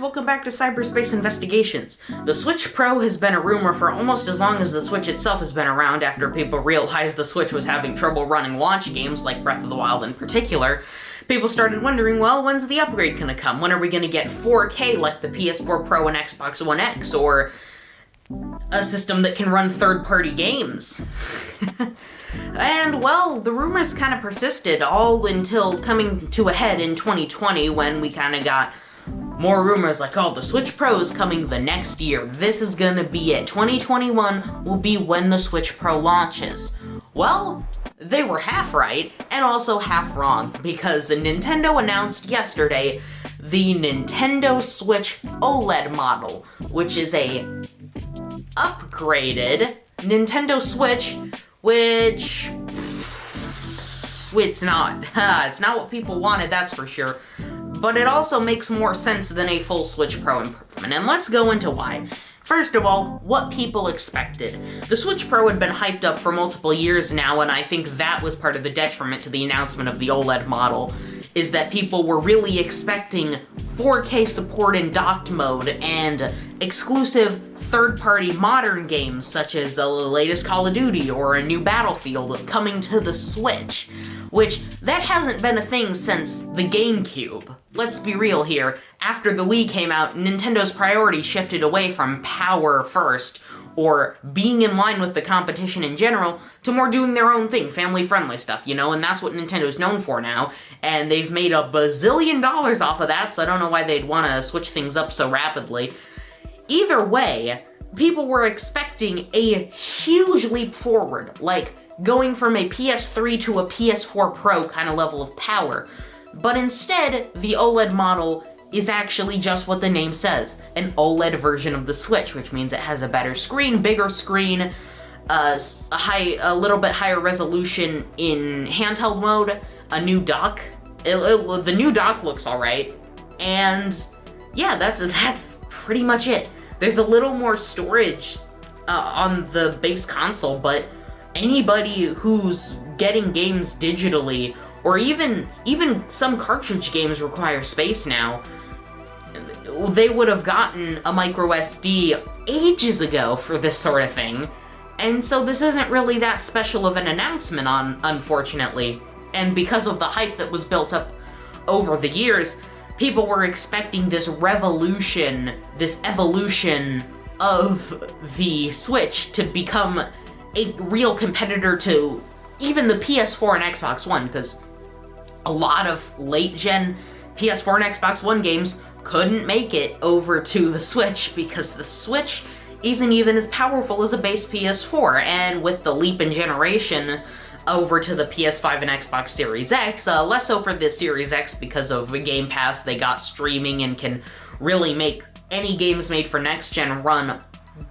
welcome back to Cyberspace Investigations. The Switch Pro has been a rumor for almost as long as the Switch itself has been around after people realized the Switch was having trouble running launch games, like Breath of the Wild in particular. People started wondering, well, when's the upgrade gonna come? When are we gonna get 4K like the PS4 Pro and Xbox One X, or a system that can run third-party games? And, well, the rumors kind of persisted all until coming to a head in 2020 when we kind of got more rumors like, oh, the Switch Pro is coming the next year. This is gonna be it. 2021 will be when the Switch Pro launches. Well, they were half right and also half wrong, because Nintendo announced yesterday the Nintendo Switch Oled model, which is a upgraded Nintendo Switch, which it's not. It's not what people wanted, that's for sure. But it also makes more sense than a full Switch Pro improvement, and let's go into why. First of all, what people expected. The Switch Pro had been hyped up for multiple years now, and I think that was part of the detriment to the announcement of the OLED model, is that people were really expecting 4K support in docked mode and exclusive third-party modern games such as the latest Call of Duty or a new Battlefield coming to the Switch, which that hasn't been a thing since the GameCube. Let's be real here, after the Wii came out, Nintendo's priority shifted away from power first, or being in line with the competition in general, to more doing their own thing, family-friendly stuff, you know, and that's what Nintendo's known for now, and they've made a bazillion dollars off of that, so I don't know why they'd want to switch things up so rapidly. Either way, people were expecting a huge leap forward, like going from a PS3 to a PS4 Pro kind of level of power. But instead, the OLED model is actually just what the name says, an OLED version of the Switch, which means it has a better screen, bigger screen, a little bit higher resolution in handheld mode, a new dock. The new dock looks alright, and yeah, that's pretty much it. There's a little more storage on the base console, but anybody who's getting games digitally, or even some cartridge games require space now, they would have gotten a micro SD ages ago for this sort of thing, and so this isn't really that special of an announcement, unfortunately. And because of the hype that was built up over the years, people were expecting this revolution, this evolution of the Switch to become a real competitor to even the PS4 and Xbox One, because a lot of late-gen PS4 and Xbox One games couldn't make it over to the Switch because the Switch isn't even as powerful as a base PS4, and with the leap in generation over to the PS5 and Xbox Series X, less so for the Series X because of Game Pass, they got streaming and can really make any games made for next-gen run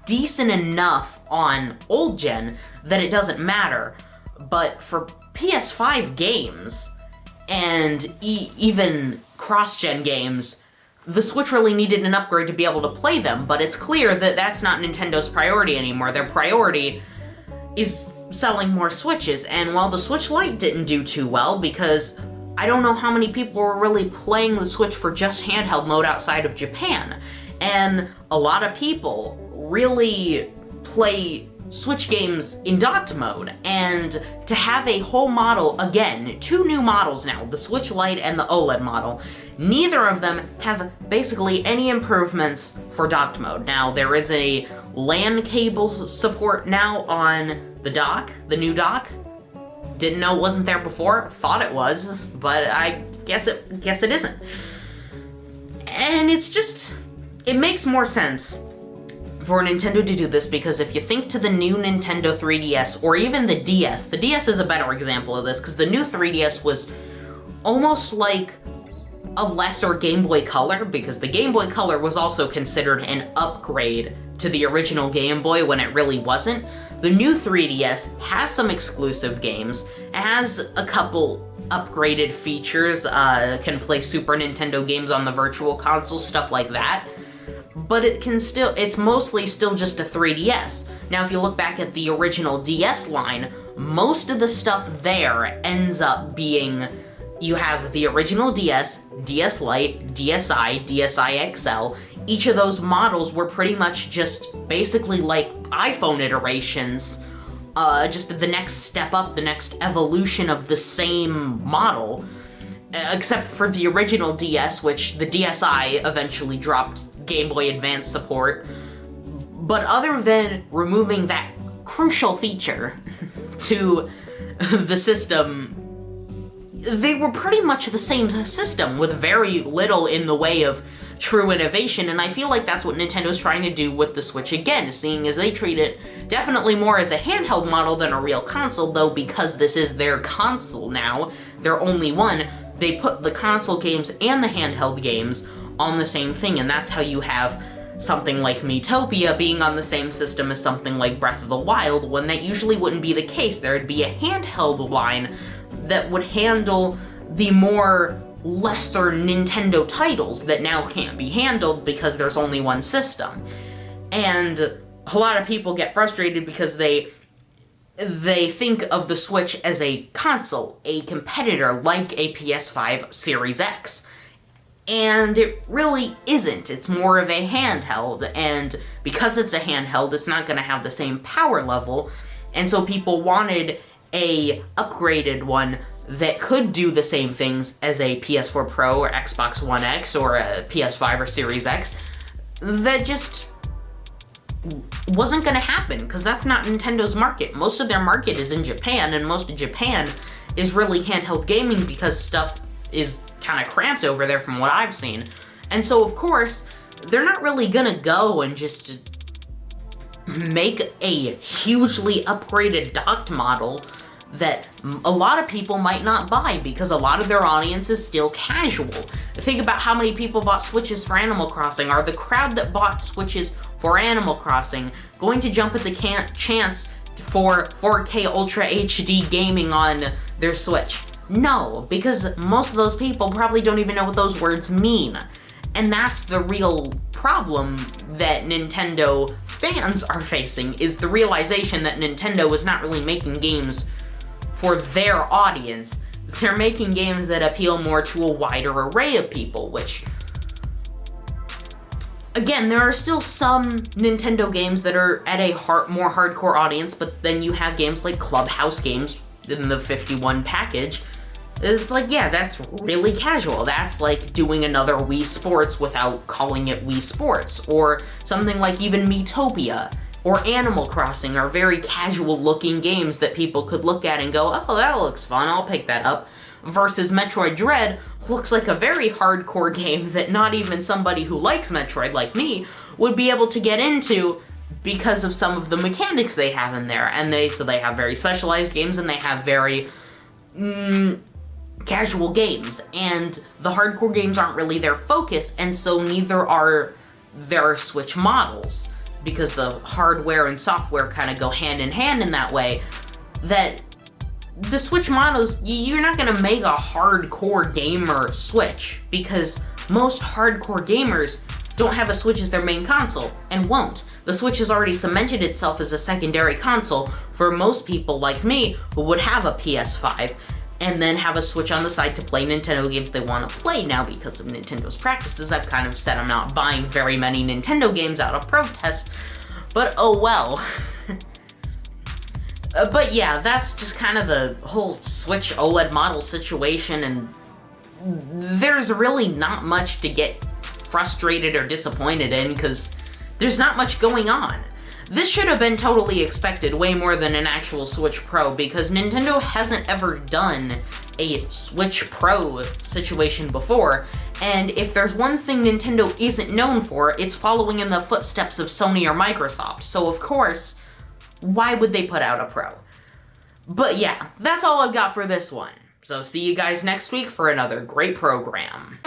decent enough on old-gen that it doesn't matter. But for PS5 games, and even cross-gen games, the Switch really needed an upgrade to be able to play them, but it's clear that that's not Nintendo's priority anymore. Their priority is selling more Switches, and while the Switch Lite didn't do too well, because I don't know how many people were really playing the Switch for just handheld mode outside of Japan, and a lot of people really play Switch games in docked mode, and to have a whole model, again, two new models now, the Switch Lite and the OLED model, neither of them have basically any improvements for docked mode. Now, there is a LAN cable support now on the dock, the new dock. Didn't know it wasn't there before, thought it was, but I guess it isn't. And it's just, it makes more sense for Nintendo to do this, because if you think to the new Nintendo 3DS, or even the DS is a better example of this, because the new 3DS was almost like a lesser Game Boy Color, because the Game Boy Color was also considered an upgrade to the original Game Boy when it really wasn't. The new 3DS has some exclusive games, has a couple upgraded features, can play Super Nintendo games on the Virtual Console, stuff like that. But it's mostly still just a 3DS. Now, if you look back at the original DS line, most of the stuff there ends up being you have the original DS, DS Lite, DSi, DSi XL. Each of those models were pretty much just basically like iPhone iterations, just the next step up, the next evolution of the same model, except for the original DS, which the DSi eventually dropped Game Boy Advance support. But other than removing that crucial feature to the system, they were pretty much the same system with very little in the way of true innovation, and I feel like that's what Nintendo's trying to do with the Switch again, seeing as they treat it definitely more as a handheld model than a real console, though because this is their console now, their only one, they put the console games and the handheld games on the same thing, and that's how you have something like Miitopia being on the same system as something like Breath of the Wild, when that usually wouldn't be the case. There would be a handheld line that would handle the more lesser Nintendo titles that now can't be handled because there's only one system. And a lot of people get frustrated because they think of the Switch as a console, a competitor like a PS5 Series X. And it really isn't. It's more of a handheld, and because it's a handheld, it's not going to have the same power level, and so people wanted a upgraded one that could do the same things as a PS4 Pro or Xbox One X or a PS5 or Series X. That just wasn't going to happen, because that's not Nintendo's market. Most of their market is in Japan, and most of Japan is really handheld gaming because stuff is kind of cramped over there from what I've seen. And so, of course, they're not really gonna go and just make a hugely upgraded docked model that a lot of people might not buy, because a lot of their audience is still casual. Think about how many people bought Switches for Animal Crossing. Are the crowd that bought Switches for Animal Crossing going to jump at the chance for 4K Ultra HD gaming on their Switch? No, because most of those people probably don't even know what those words mean. And that's the real problem that Nintendo fans are facing, is the realization that Nintendo is not really making games for their audience. They're making games that appeal more to a wider array of people, which, again, there are still some Nintendo games that are at a more hardcore audience, but then you have games like Clubhouse games in the 51 package. It's like, yeah, that's really casual. That's like doing another Wii Sports without calling it Wii Sports. Or something like even Miitopia or Animal Crossing are very casual looking games that people could look at and go, oh, that looks fun, I'll pick that up. Versus Metroid Dread looks like a very hardcore game that not even somebody who likes Metroid like me would be able to get into because of some of the mechanics they have in there. And they have very specialized games, and they have very casual games, and the hardcore games aren't really their focus, and so neither are their Switch models, because the hardware and software kind of go hand in hand in that way, that the Switch models, you're not going to make a hardcore gamer Switch, because most hardcore gamers don't have a Switch as their main console, and won't. The Switch has already cemented itself as a secondary console for most people like me who would have a PS5, and then have a Switch on the side to play Nintendo games they want to play. Now, because of Nintendo's practices, I've kind of said I'm not buying very many Nintendo games out of protest, but oh well. But yeah, that's just kind of the whole Switch OLED model situation, and there's really not much to get frustrated or disappointed in, because there's not much going on. This should have been totally expected, way more than an actual Switch Pro, because Nintendo hasn't ever done a Switch Pro situation before, and if there's one thing Nintendo isn't known for, it's following in the footsteps of Sony or Microsoft, so of course, why would they put out a Pro? But yeah, that's all I've got for this one. So see you guys next week for another great program.